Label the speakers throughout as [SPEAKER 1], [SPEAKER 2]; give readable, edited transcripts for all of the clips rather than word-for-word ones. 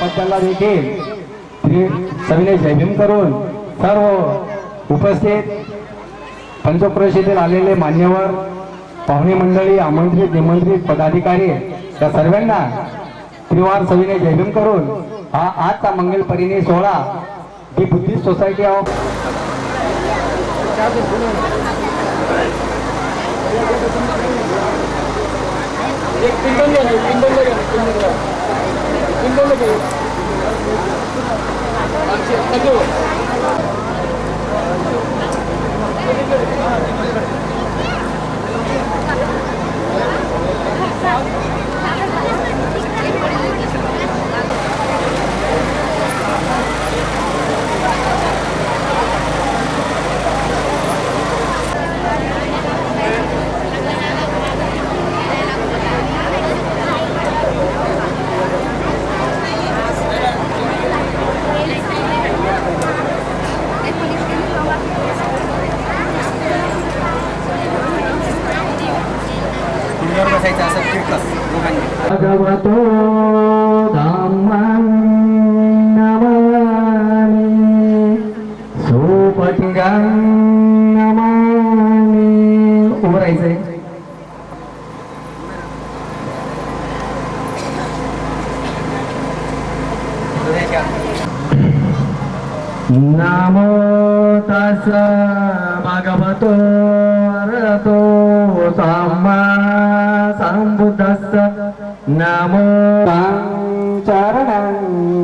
[SPEAKER 1] याबद्दलला देखील सविनय जयभीम करून सर्व उपस्थित पंचक्रोशीतील आलेले मान्यवर पाहुणे मंडळी आमंत्रित निमंत्रित पदाधिकारी या सर्वांना त्रिवार सविनय जयभीम करून हा आजचा मंगल परिणय सोहळा दी बुद्धिस्ट सोसायटी ऑफ भगवतो धम्मं नमामि सुपतिं नमामि। उभं राहायचंय। नमो तस्स भगवतो अरहतो सम्मा सम्बुद्धस्स नमो शरणं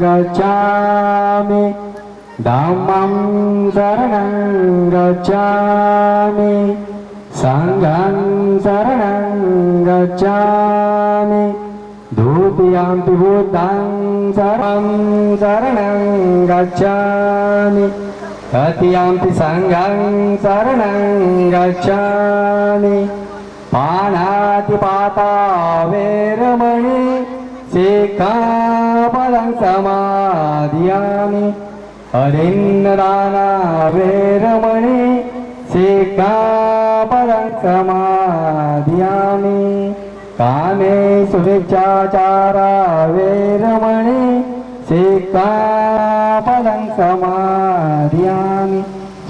[SPEAKER 1] गच्छामि धम्मं शरणं गच्छामि संघं शरणं गच्छामि द्वितीयंपि बुद्धं शरणं गच्छामि तृतीयंपि संघं शरणं गच्छामि पाणातिपाता वेरमणि सिक्खापदं समादियामि अदिन्नदाना वेरमणि सिक्खापदं समादियामि कामे सुविचाचारा वेरमणि सिक्खापदं समादियामि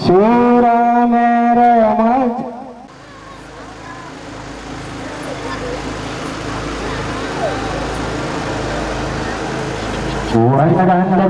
[SPEAKER 1] शूरामेरयमज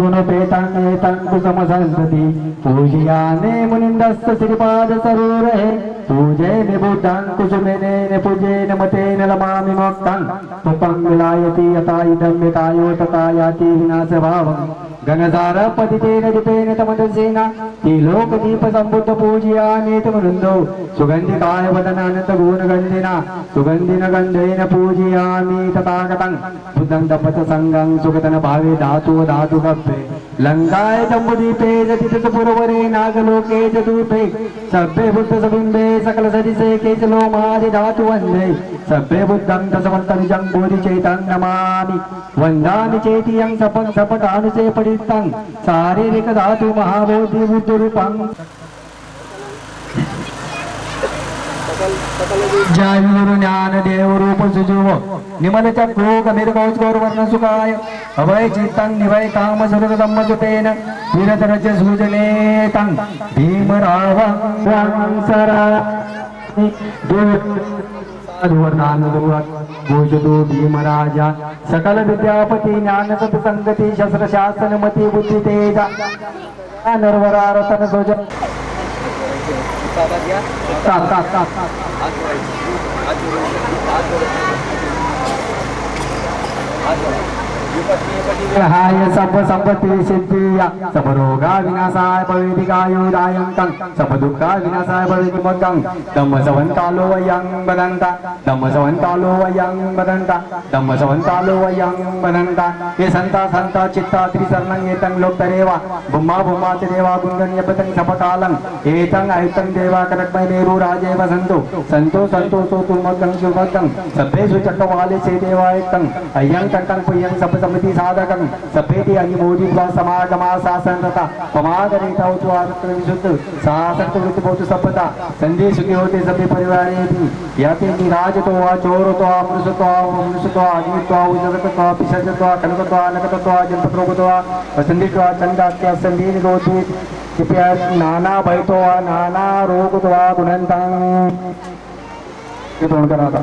[SPEAKER 1] गुणपेतान्येतं कुसुमसंसति पूजयामे मुनिन्दस्य श्रीपाद सरोरहे पूजयामि बुद्धं कुसुमेन पूजेन मतेन लमामि मोक्तं पुपं विलायति यथा इदं वितायो तथा याति विनाशभावं गणसारपतितेन दीपेन तमदसेन त्रिलोकदीप संबुद्ध पूजयामि तमरुन्दो सुगन्धिकाय वदनानन्द गुणगन्धिना सुगन्धिन गन्धेन पूजयामि तथागतं बुद्धं तपस संगं सुगतन भावे धातु धातु गप्पे लंकाय जम्बुदीपे जतित पुरवरे नागलोके चतुर्भे सभ्ये बुद्ध सबिम्बे सकल सदिसे केचलो मादि धातु वन्दे सभ्ये बुद्धं दशवन्तनिजं बोधिचेतं नमामि वन्दामि चेतियं सपं सपटानुसे पठितं शारीरिक धातु महाबोधि बुद्धरूपं जय गुरु ज्ञान देव रूप सुजुव निमल चक्रो गमीर वर्ण सुखाय अभय चित्तं निभय काम सुरग सम्मजुतेन वीरधरज सुजनेतं भीमरावं सरा साधुवर्णान भूषतो भीमराजा सकल विद्यापति ज्ञान सत्संगति शस्त्र शासन मति बुद्धि तेजा नरवरा रतन सोज हाय सब संपत्ति सिद्धिया सब रोगा विनाशाय भवेति कायोदायंतं सब दुःखा विनाशाय भवेति मग्गं धम्मसवन्तालो वयं वदन्ता धम्मसवन्तालो वयं वदन्ता धम्मसवन्तालो वयं वदन्ता ये संता संता चित्ता त्रिसरणं एतं लोकतरेवा बुम्मा बुम्मा देवा गुणगण्यपतं सपकालं एतं आयुतं देवा करक्मय मेरु राजे वसन्तो संतो संतो सोतु मग्गं सुमग्गं सभ्येषु चक्रवाले से देवायतं अयं कंकं पुयं सब समिति साध साधकं सपेति अनिमोदित्वा समागमा सासनता पमागरेता उच्चारत्र विशुद्ध सासक्त वृत्ति बहुत सपता संधि सुखी होते सभी परिवारे भी याते निराजतो वा चोरतो वा मनुष्यतो अग्नित्वा उजरकत्वा पिशाचत्वा कनकत्वा नकतत्वा जलपत्रोगत्वा वसंधित्वा चंदात्या संधि निरोधित कृपया नाना भयतो वा नाना रोगतो वा गुणंतां ये तोंड करा आता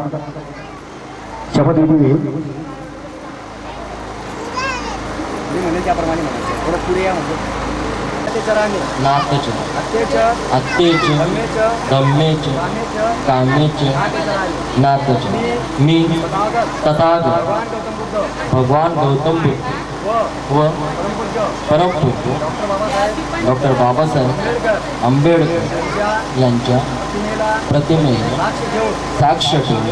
[SPEAKER 1] शपथ विधी त्याप्रमाणे थोडं पुढे या म्हणजे
[SPEAKER 2] नाथच अत्येच गम्येच कामेच नाथच मी तथागत भगवान गौतम बुद्ध व परमपूज्य डॉक्टर बाबासाहेब आंबेडकर यांच्या प्रतिमेला साक्ष ठेवून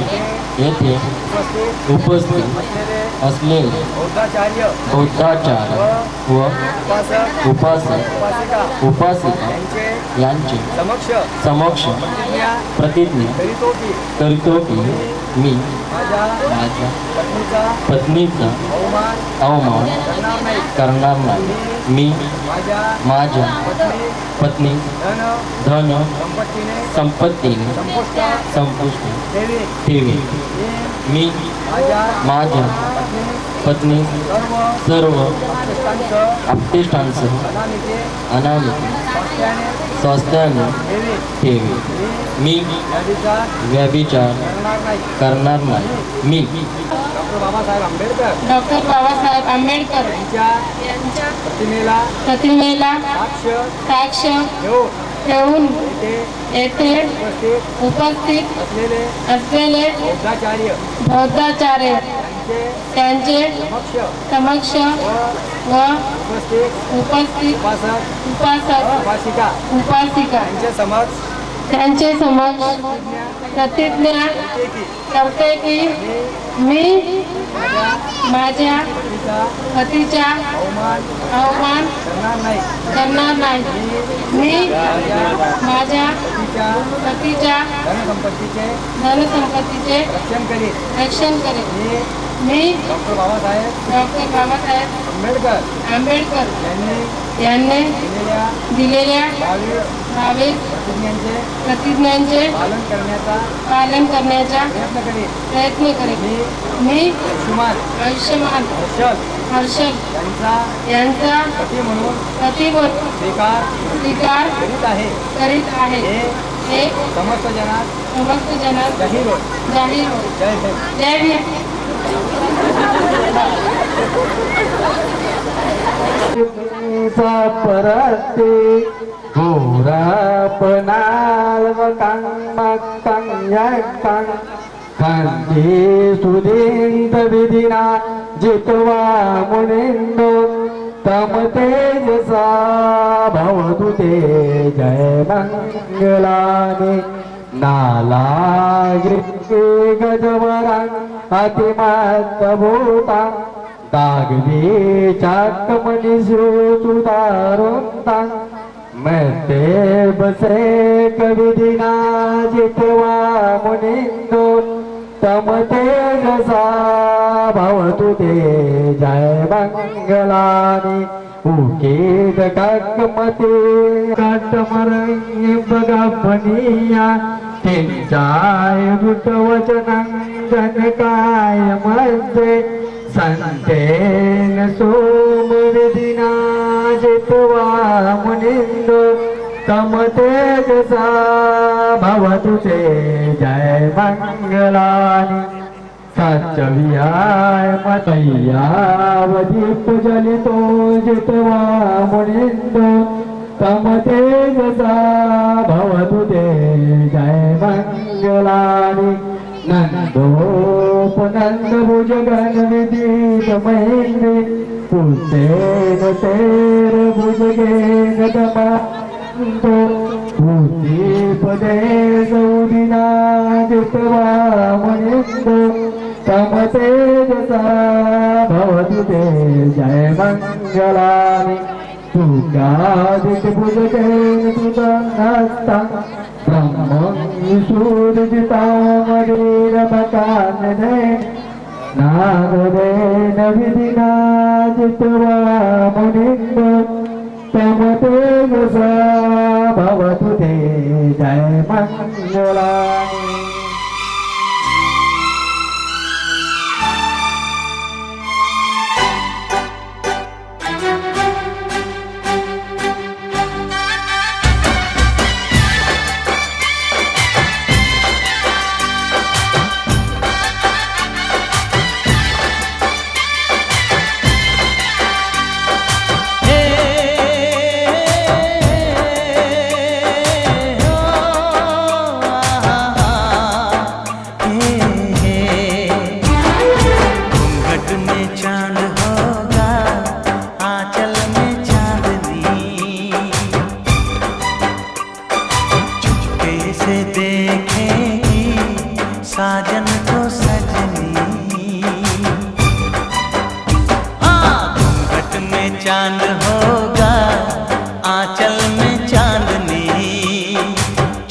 [SPEAKER 2] येथे उपस्थित असलेले बौद्धाचार्य व उपासक उपासिका यांचे समक्ष प्रतिज्ञा करतो की मी माझ्या पत्नीचा अवमान करणार नाही. मी माझ्या पत्नी धन संपत्तीने संपुष्ट ठेवी. मी माझ्या पत्नी सर्व आपतेष्टांसह अनामिके स्वास्थ्याने ठेवी. मी व्यभिचार करणार नाही. मी
[SPEAKER 3] डॉक्टर बाबासाहेब आंबेडकर यांच्या प्रतिमेला साक्ष ठेवून येथे उपस्थित असलेले बौद्धाचार्य त्यांचे समक्ष व उपस्थित उपासक उपासिका त्यांचे समक्ष प्रतिज्ञा करते की मी माझ्या पतीचा अवमान करणार नाही. मी माझ्या पतीच्या धनसंपत्तीचे रक्षण करेन. मी डॉक्टर बाबासाहेब आंबेडकर यांनी दिलेल्या 22 प्रतिज्ञांचे पालन करण्याचा प्रयत्न करेन. मी आयुष्यमान हर्षल यांचा पती म्हणून स्वीकार करीत आहे. हे समस्त जनात जाहीर हो. जय भीम.
[SPEAKER 1] परते खांदे सुदेंद विधिना जितवा मुनिंदो तम तेजसा भवतु ते जय मंगलाने. नाला गजवरां अतिमत्तभूता दागवी चाकमनिषु सुदारोंता मते बसे कविदिना जितवा मुनिंदो तम तेजसा भवतु ते जय मंगलानि. उकेद काकमते काटमरंग बगा पनिया त्यांचाय वचनं जनकाय मध्ये संतेन सोमविदिना जितवा मुनिंदो तम तेजसा भवतु ते जय मंगलानि. सच्चविहाय मतय्यावदीप जलितो जितवा मुनिंदो तम तेजसा भवतु ते जय मंगलानि. नंदोपनंद भुजगन विदित महेंद्री पुसेन तेर भुजगेन दमांतो भूतिपदे सौदिना जितवा मुनिंदो तम तेजसा भवतु ते जय मंगलानि. तुकादित भुजगेन तुदनस्ता ब्रह्मं विशूर्जिता मरीरमकानने नागदेन विधिना जित्वा मुनिन्द तमते यशा भवतु ते जय मंगलानि।
[SPEAKER 4] साजन को सजनी, घूंघट में चांद होगा आंचल में चांदनी,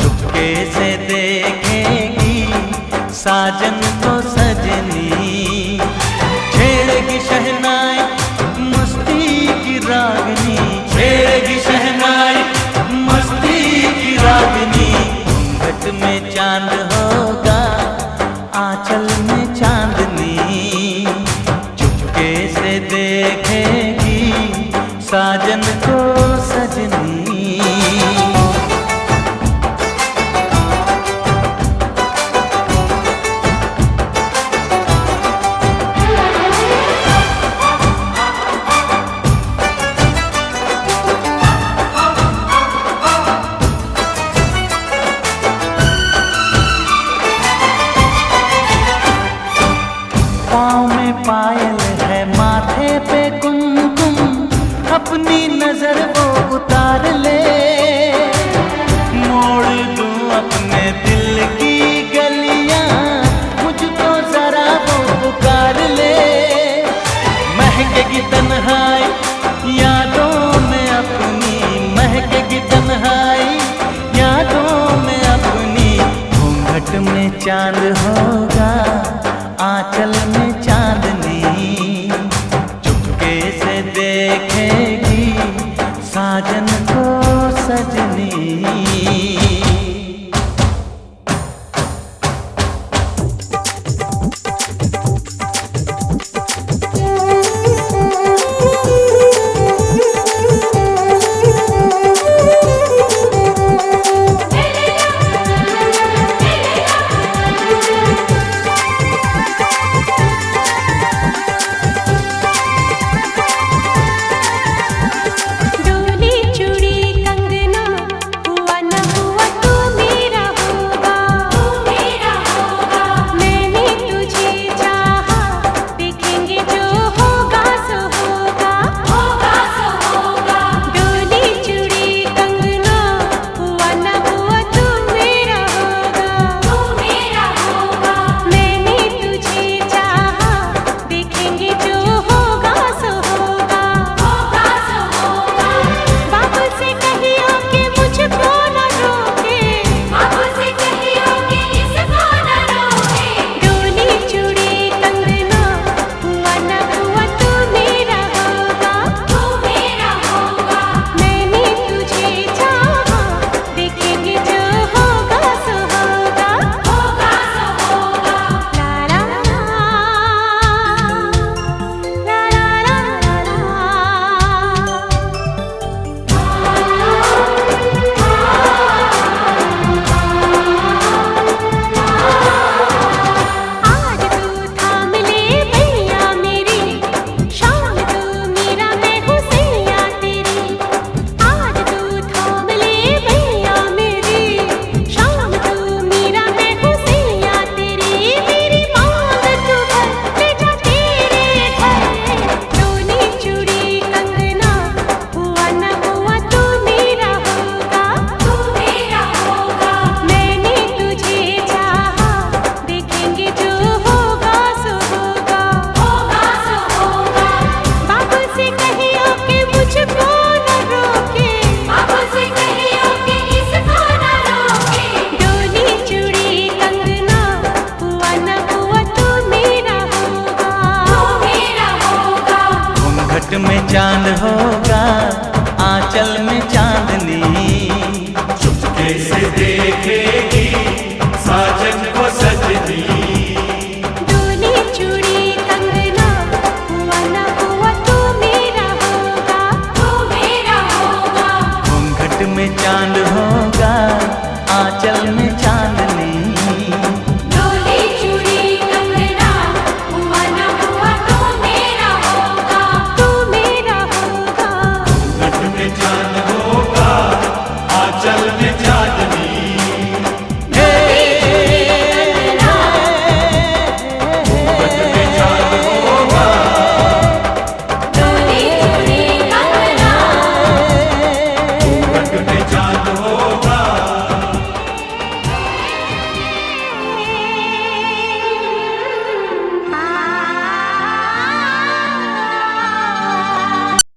[SPEAKER 4] चुपके से देखेगी साजन को सजनी। छेड़ेगी शहनाई मस्ती की रागनी, छेड़ेगी शहनाई मस्ती की रागनी। घूंघट में चांद होगा आंचल में चांदनी, चुपके से देखेगी साजन को सजनी। पाँव में पायल है माथे पे कुमकुम, अपनी